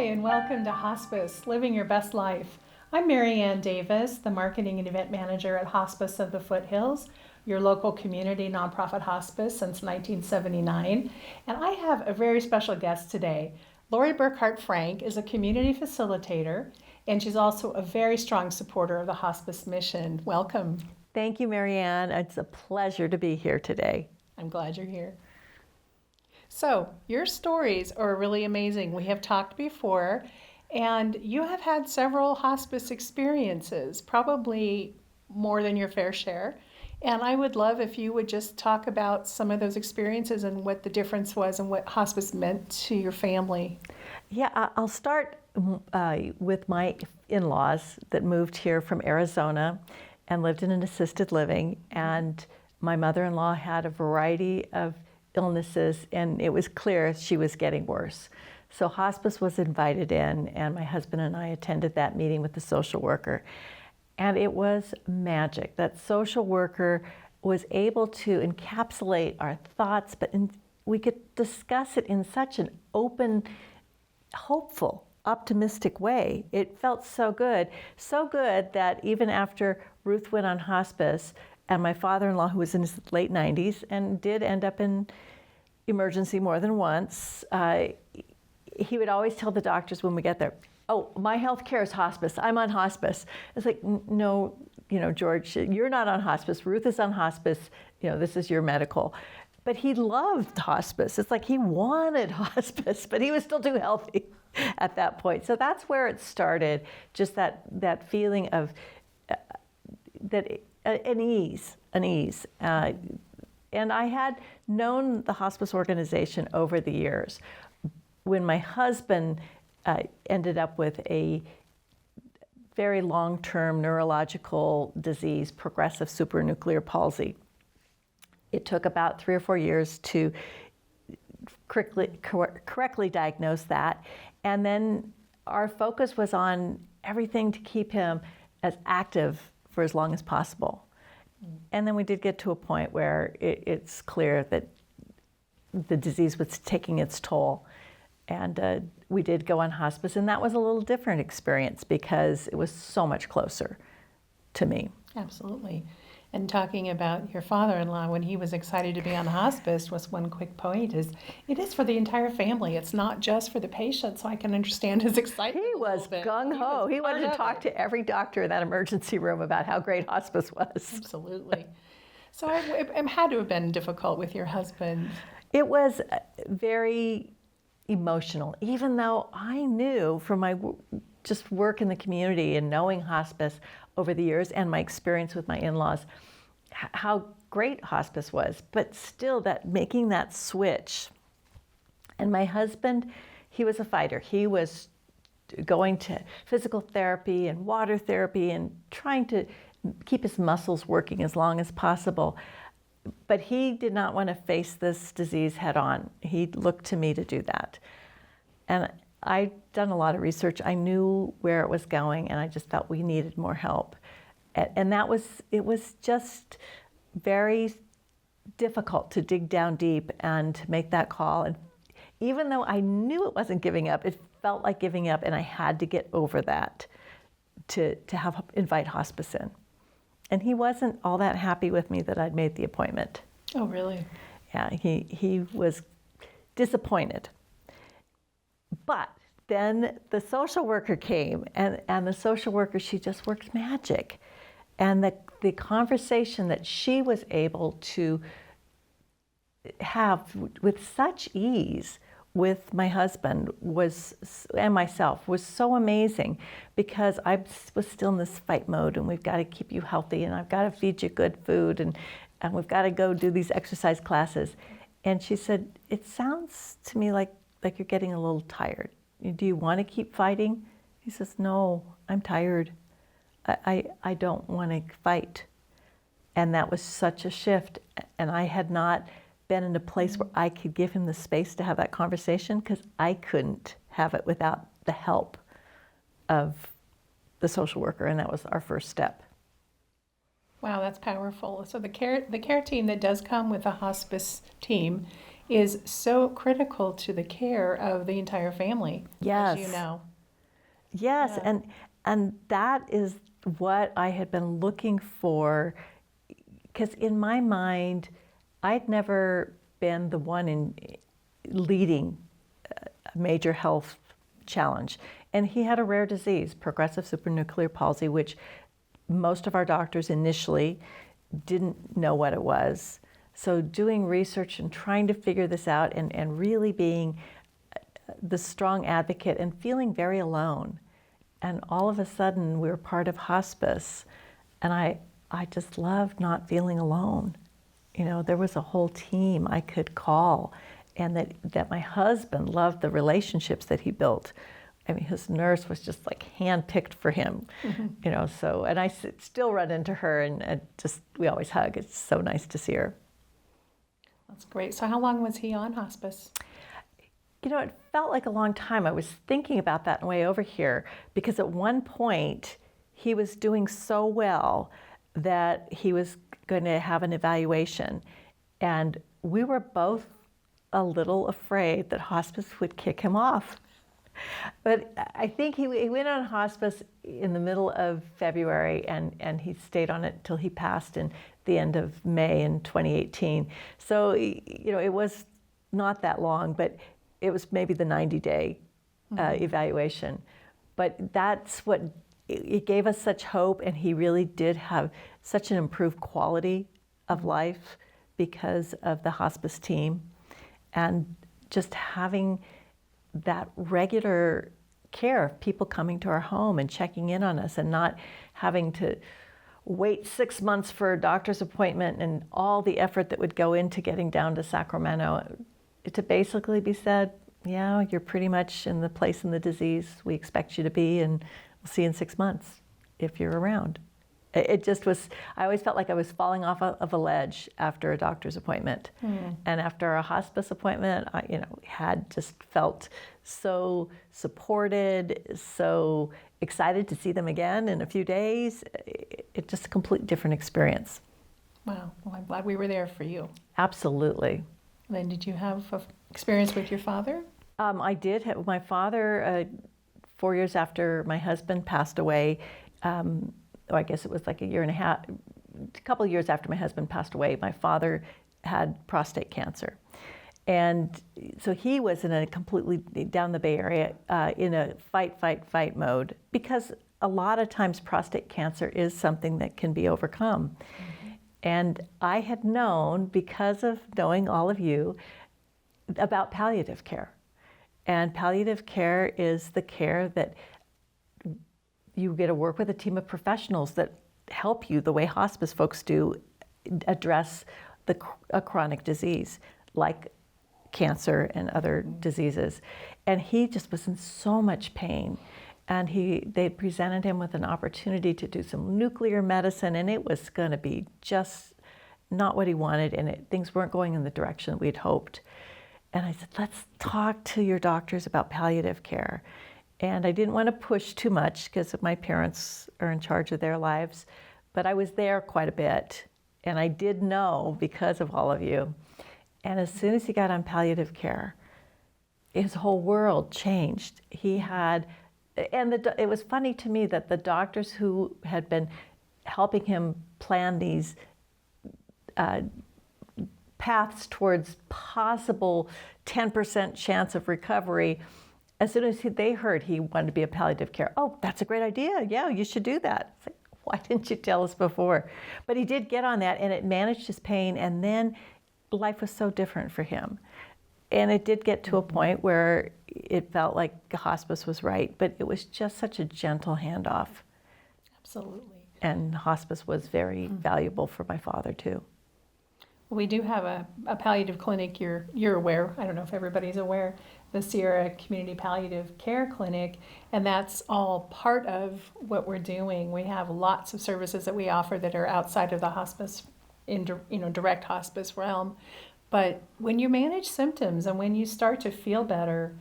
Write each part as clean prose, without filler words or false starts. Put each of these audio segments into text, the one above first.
and welcome to Hospice, Living Your Best Life. I'm Mary Ann Davis, the Marketing and Event Manager at Hospice of the Foothills, your local community nonprofit hospice since 1979. And I have a very special guest today. Lori Burkart Frank is a community facilitator, and she's also a very strong supporter of the hospice mission. Welcome. Thank you, Mary Ann. It's a pleasure to be here today. I'm glad you're here. So, your stories are really amazing. We have talked before, and you have had several hospice experiences, probably more than your fair share. And I would love if you would just talk about some of those experiences and what the difference was and what hospice meant to your family. Yeah, I'll start with my in-laws that moved here from Arizona and lived in an assisted living. And my mother-in-law had a variety of illnesses, and it was clear she was getting worse. So hospice was invited in, and my husband and I attended that meeting with the social worker. And it was magic. That social worker was able to encapsulate our thoughts, but we could discuss it in such an open, hopeful, optimistic way. It felt so good that even after Ruth went on hospice, and my father-in-law, who was in his late 90s and did end up in emergency more than once, he would always tell the doctors when we get there, "Oh, my health care is hospice. I'm on hospice." It's like, no, George, you're not on hospice. Ruth is on hospice. This is your medical. But he loved hospice. It's like he wanted hospice, but he was still too healthy at that point. So that's where it started, just that feeling of an ease. And I had known the hospice organization over the years. When my husband ended up with a very long-term neurological disease, progressive supranuclear palsy, it took about 3 or 4 years to correctly diagnose that. And then our focus was on everything to keep him as active for as long as possible. And then we did get to a point where it's clear that the disease was taking its toll. And we did go on hospice, and that was a little different experience because it was so much closer to me. Absolutely. And talking about your father-in-law, when he was excited to be on hospice, was one quick point is, it is for the entire family. It's not just for the patient, so I can understand his excitement. He was gung-ho. He wanted to talk to every doctor in that emergency room about how great hospice was. Absolutely. So it had to have been difficult with your husband. It was very emotional, even though I knew from my just work in the community and knowing hospice over the years and my experience with my in-laws, how great hospice was, but still making that switch. And my husband, he was a fighter. He was going to physical therapy and water therapy and trying to keep his muscles working as long as possible. But he did not want to face this disease head on. He looked to me to do that. And I'd done a lot of research. I knew where it was going, and I just felt we needed more help. And it was just very difficult to dig down deep and to make that call. And even though I knew it wasn't giving up, it felt like giving up, and I had to get over that to invite hospice in. And he wasn't all that happy with me that I'd made the appointment. Oh, really? Yeah, he was disappointed. But then the social worker came, and the social worker, she just worked magic. And the conversation that she was able to have with such ease with my husband and myself was so amazing, because I was still in this fight mode, and we've got to keep you healthy, and I've got to feed you good food, and we've got to go do these exercise classes. And she said, "It sounds to me like you're getting a little tired. Do you want to keep fighting?" He says, "No, I'm tired. I don't want to fight." And that was such a shift. And I had not been in a place where I could give him the space to have that conversation, because I couldn't have it without the help of the social worker, and that was our first step. Wow, that's powerful. So the care team that does come with a hospice team is so critical to the care of the entire family, Yes. as you know. Yes, Yeah. and that is what I had been looking for, because in my mind, I'd never been the one in leading a major health challenge. And he had a rare disease, progressive supranuclear palsy, which most of our doctors initially didn't know what it was. So doing research and trying to figure this out and really being the strong advocate and feeling very alone. And all of a sudden we were part of hospice, and I just loved not feeling alone. You know, there was a whole team I could call, and that my husband loved the relationships that he built. I mean, his nurse was just like handpicked for him, you know, so, and I still run into her and just, we always hug. It's so nice to see her. That's great. So how long was he on hospice? You know, it felt like a long time. I was thinking about that on the way over here, because at one point he was doing so well that he was going to have an evaluation. And we were both a little afraid that hospice would kick him off. But I think he went on hospice in the middle of February, and he stayed on it till he passed in the end of May in 2018. So, you know, it was not that long, but it was maybe the 90-day evaluation. But that's what, it gave us such hope, and he really did have such an improved quality of life because of the hospice team. And just having that regular care of people coming to our home and checking in on us, and not having to wait 6 months for a doctor's appointment and all the effort that would go into getting down to Sacramento, to basically be said, yeah, you're pretty much in the place in the disease we expect you to be, and we'll see you in 6 months if you're around. It just was, I always felt like I was falling off of a ledge after a doctor's appointment. And after a hospice appointment, I, you know, had just felt so supported, so excited to see them again in a few days. It's just a completely different experience. Wow. Well, I'm glad we were there for you. Absolutely. Then did you have an experience with your father? I did have my father, 4 years after my husband passed away. I guess it was like a year and a half, a couple of years after my husband passed away, my father had prostate cancer. And so he was in a completely, down the Bay Area, in a fight mode, because a lot of times prostate cancer is something that can be overcome. And I had known, because of knowing all of you, about palliative care. And palliative care is the care that you get to work with a team of professionals that help you, the way hospice folks do, address a chronic disease like cancer and other diseases. And he just was in so much pain. And they presented him with an opportunity to do some nuclear medicine, and it was going to be just not what he wanted, and things weren't going in the direction we'd hoped. And I said, let's talk to your doctors about palliative care. And I didn't want to push too much because my parents are in charge of their lives, but I was there quite a bit. And I did know because of all of you. And as soon as he got on palliative care, his whole world changed. He had, and it was funny to me that the doctors who had been helping him plan these paths towards possible 10% chance of recovery, as soon as they heard he wanted to be a palliative care, oh, that's a great idea. Yeah, you should do that. It's like, why didn't you tell us before? But he did get on that, and it managed his pain, and then life was so different for him. And it did get to a point where it felt like hospice was right, but it was just such a gentle handoff. Absolutely. And hospice was very valuable for my father, too. We do have a palliative clinic, you're aware, I don't know if everybody's aware, the Sierra Community Palliative Care Clinic, and that's all part of what we're doing. We have lots of services that we offer that are outside of the hospice, direct hospice realm. But when you manage symptoms and when you start to feel better,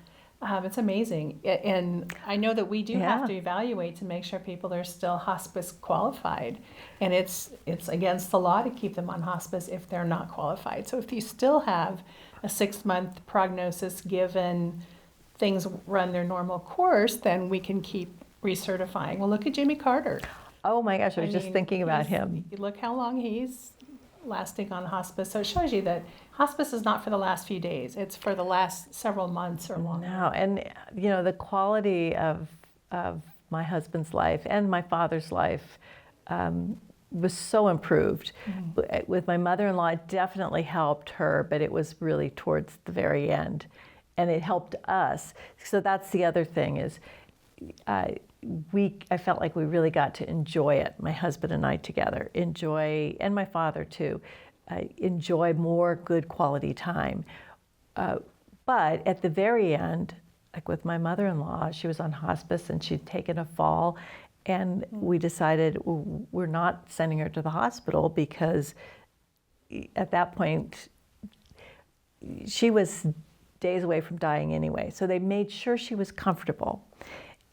It's amazing. And I know that we do have Yeah. to evaluate to make sure people are still hospice qualified. And it's against the law to keep them on hospice if they're not qualified. So if you still have a 6-month prognosis given things run their normal course, then we can keep recertifying. Well, look at Jimmy Carter. Oh my gosh, I was just thinking about him. Look how long he's lasting on hospice. So it shows you that hospice is not for the last few days. It's for the last several months or longer. No, and the quality of my husband's life and my father's life was so improved. With my mother-in-law, it definitely helped her, but it was really towards the very end, and it helped us. So that's the other thing is, I felt like we really got to enjoy it, my husband and I together, and my father too, enjoy more good quality time. But at the very end, like with my mother-in-law, she was on hospice and she'd taken a fall, and we decided we're not sending her to the hospital because at that point she was days away from dying anyway. So they made sure she was comfortable.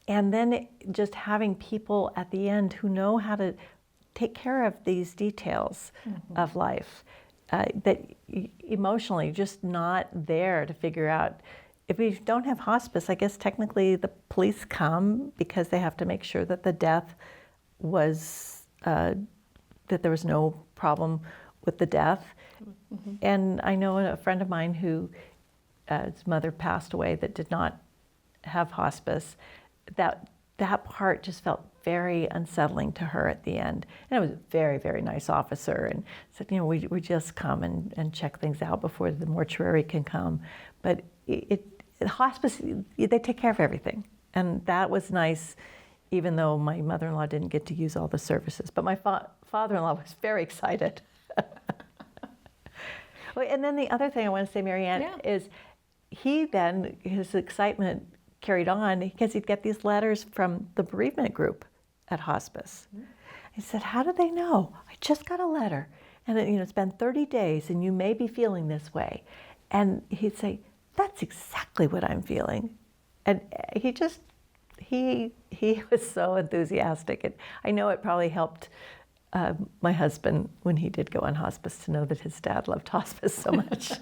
And then just having people at the end who know how to take care of these details of life, that emotionally just not there to figure out. If we don't have hospice, I guess technically the police come because they have to make sure that the death was, that there was no problem with the death. And I know a friend of mine who, his mother passed away that did not have hospice. That part just felt very unsettling to her at the end. And it was a very, very nice officer and said, we just come and check things out before the mortuary can come. But hospice, they take care of everything. And that was nice, even though my mother-in-law didn't get to use all the services. But my father-in-law was very excited. Well, and then the other thing I want to say, Marianne, is his excitement carried on because he'd get these letters from the bereavement group at hospice. He said, how do they know? I just got a letter, and it's been 30 days and you may be feeling this way. And he'd say, that's exactly what I'm feeling. And he was so enthusiastic. And I know it probably helped my husband when he did go on hospice to know that his dad loved hospice so much.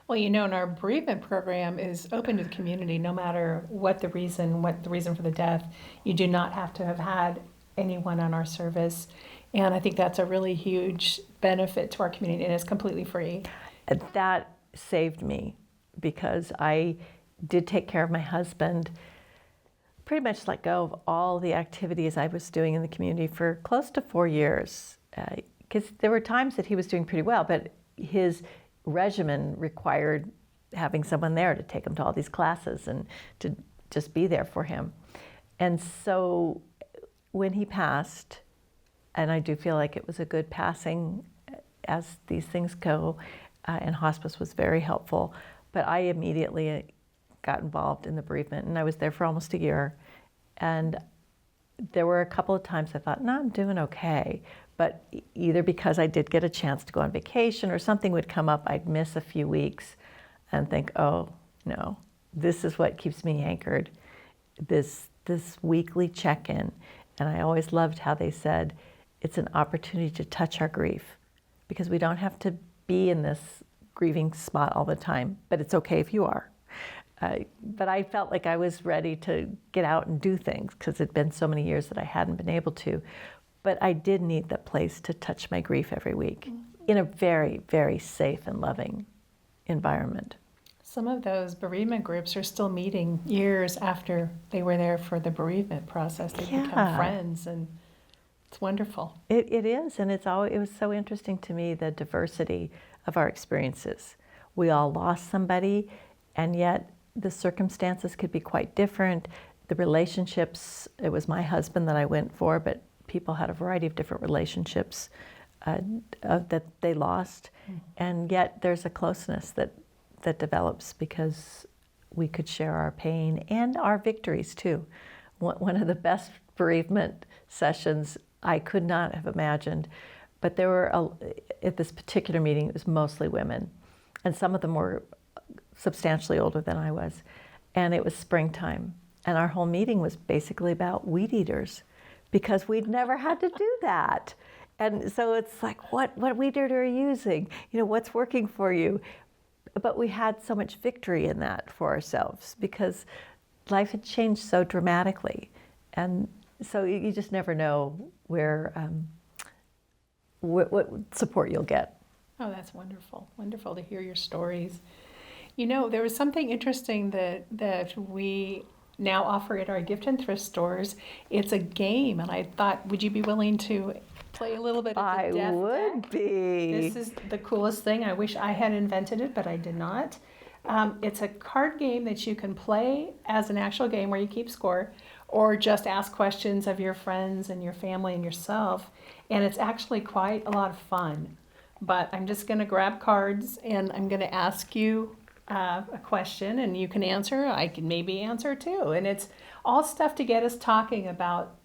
Well, and our bereavement program is open to the community no matter what the reason for the death. You do not have to have had anyone on our service. And I think that's a really huge benefit to our community, and it's completely free. That saved me because I did take care of my husband, pretty much let go of all the activities I was doing in the community for close to 4 years. Because there were times that he was doing pretty well, but his regimen required having someone there to take him to all these classes and to just be there for him. And so when he passed, and I do feel like it was a good passing as these things go, and hospice was very helpful, but I immediately got involved in the bereavement, and I was there for almost a year. And there were a couple of times I thought, no, I'm doing okay. But either because I did get a chance to go on vacation or something would come up, I'd miss a few weeks and think, oh, no, this is what keeps me anchored, this weekly check-in. And I always loved how they said, it's an opportunity to touch our grief because we don't have to be in this grieving spot all the time, but it's okay if you are. But I felt like I was ready to get out and do things because it'd been so many years that I hadn't been able to. But I did need that place to touch my grief every week in a very, very safe and loving environment. Some of those bereavement groups are still meeting years after they were there for the bereavement process. They become friends, and it's wonderful. It is, and it was so interesting to me, the diversity of our experiences. We all lost somebody, and yet the circumstances could be quite different. The relationships, it was my husband that I went for, but people had a variety of different relationships that they lost. And yet there's a closeness that develops because we could share our pain and our victories too. One of the best bereavement sessions I could not have imagined, but there were, at this particular meeting, it was mostly women. And some of them were substantially older than I was. and it was springtime. And our whole meeting was basically about weed eaters because we'd never had to do that. And so it's like, what weed eater are you using? You know, what's working for you? But we had so much victory in that for ourselves because life had changed so dramatically. And so you just never know where, what support you'll get. Oh, that's wonderful. Wonderful to hear your stories. You know, there was something interesting that we now offer at our gift and thrift stores. It's a game, and I thought, would you be willing to play a little bit of the death I would deck? be. This is the coolest thing. I wish I had invented it, but I did not. It's a card game that you can play as an actual game where you keep score, or just ask questions of your friends and your family and yourself. And it's actually quite a lot of fun. But I'm just going to grab cards and I'm going to ask you a question, and you can answer. I can maybe answer too. And it's all stuff to get us talking about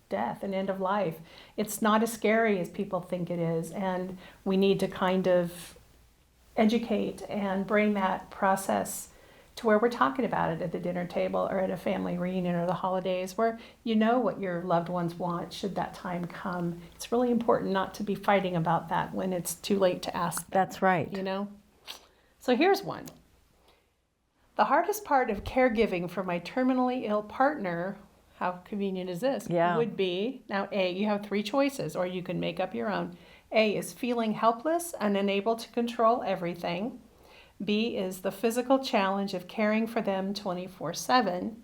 death and end of life. It's not as scary as people think it is, and we need to kind of educate and bring that process to where we're talking about it at the dinner table or at a family reunion or the holidays, where you know what your loved ones want should that time come. It's really important not to be fighting about that when it's too late to ask them, That's right. you know? So here's one. The hardest part of caregiving for my terminally ill partner, how convenient is this, Yeah. would be, now A, you have 3 choices, or you can make up your own. A is feeling helpless and unable to control everything. B is the physical challenge of caring for them 24/7.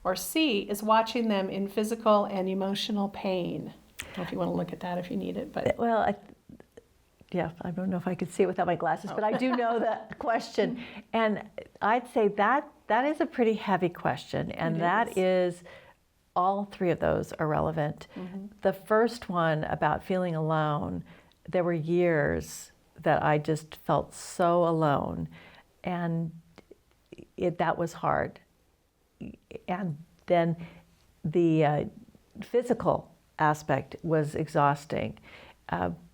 Or C is watching them in physical and emotional pain. I don't know if you want to look at that if you need it, but Well, I don't know if I could see it without my glasses, but I do know that question. And I'd say that is a pretty heavy question, and that is all 3 of those are relevant. The first one about feeling alone, there were years that I just felt so alone, and that was hard. And then the physical aspect was exhausting.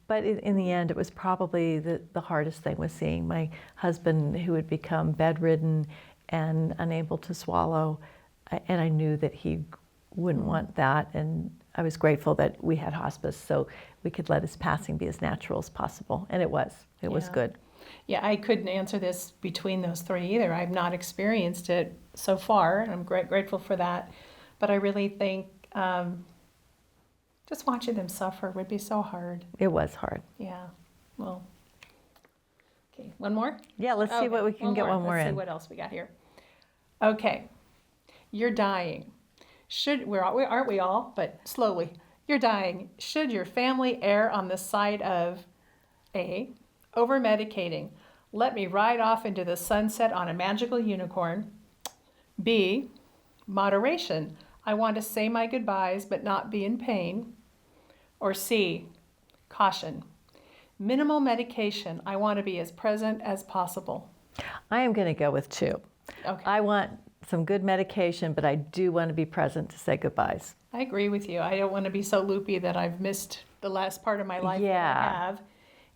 But in the end, it was probably the hardest thing was seeing my husband, who had become bedridden and unable to swallow. And I knew that he wouldn't want that. And I was grateful that we had hospice so we could let his passing be as natural as possible. And it was Yeah. good. Yeah, I couldn't answer this between those 3 either. I've not experienced it so far, and I'm grateful for that. But I really think just watching them suffer would be so hard. It was hard. Yeah. Well, okay, one more? Yeah, let's see what we can get one more Let's see in. what else we got here. Okay, you're dying. Aren't we all? But slowly. You're dying. Should your family err on the side of A, over-medicating, let me ride off into the sunset on a magical unicorn? B, moderation, I want to say my goodbyes but not be in pain? Or C, caution, minimal medication, I want to be as present as possible? I am going to go with 2. Okay. I want some good medication, but I do want to be present to say goodbyes. I agree with you. I don't want to be so loopy that I've missed the last part of my life that Yeah. I have.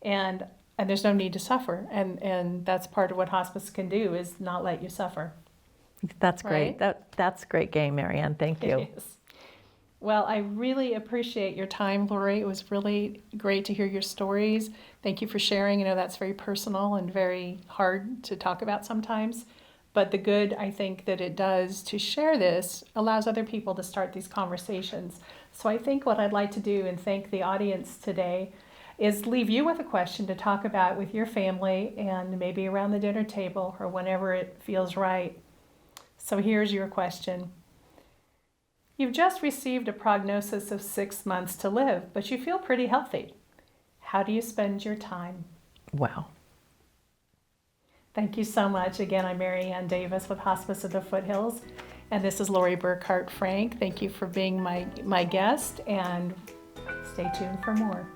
And there's no need to suffer. And that's part of what hospice can do, is not let you suffer. That's great. Right? That's a great game, Marianne. Thank you. It is. Well, I really appreciate your time, Lori. It was really great to hear your stories. Thank you for sharing. I know that's very personal and very hard to talk about sometimes. But the good, I think, that it does to share this allows other people to start these conversations. So I think what I'd like to do, and thank the audience today, is leave you with a question to talk about with your family and maybe around the dinner table or whenever it feels right. So here's your question. You've just received a prognosis of 6 months to live, but you feel pretty healthy. How do you spend your time? Wow. Thank you so much. Again, I'm Mary Ann Davis with Hospice of the Foothills, and this is Lori Burkart Frank. Thank you for being my guest, and stay tuned for more.